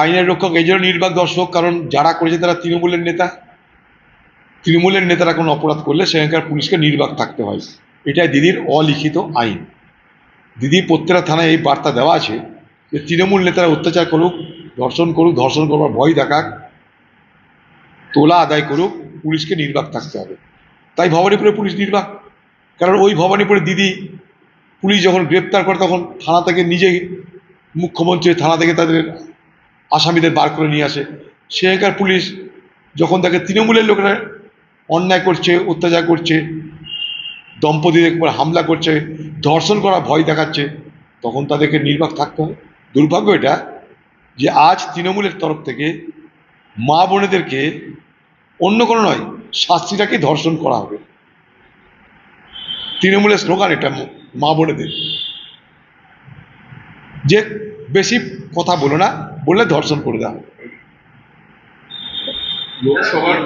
আইনের রক্ষক এই জন্য নির্বাক দর্শক, কারণ যারা করেছে তারা তৃণমূলের নেতা। তৃণমূলের নেতারা কোনো অপরাধ করলে সেখানকার পুলিশকে নির্বাক থাকতে হয়। এটাই দিদির অলিখিত আইন। দিদি প্রত্যেকটা থানায় এই বার্তা দেওয়া আছে যে তৃণমূল নেতারা অত্যাচার করুক, ধর্ষণ করবার ভয় দেখাক, তোলা আদায় করুক, পুলিশকে নির্বাক থাকতে হবে। তাই ভবানীপুরে পুলিশ নির্বাক। কারণ ওই ভবানীপুরে দিদি পুলিশ যখন গ্রেপ্তার করে তখন থানা থেকে নিজেই মুখ্যমন্ত্রী থানা থেকে তাদের আসামিদের বার করে নিয়ে আসে। সেখানকার পুলিশ যখন তাকে তৃণমূলের লোকেরা অন্যায় করছে, অত্যাচার করছে, দম্পতিদের উপর হামলা করছে, ধর্ষণ করা ভয় দেখাচ্ছে, তখন তাদেরকে নির্বাক থাকতে হয়। দুর্ভাগ্য এটা যে আজ তৃণমূলের তরফ থেকে মা বোনেদেরকে অন্য কোনো নয়, শাস্তিটাকে ধর্ষণ করা হবে। তৃণমূলের স্লোগান এটা, মা বোনেদের, যে বেশি কথা বলো না, বললে ধর্ষণ করে দেওয়া। লোকসভার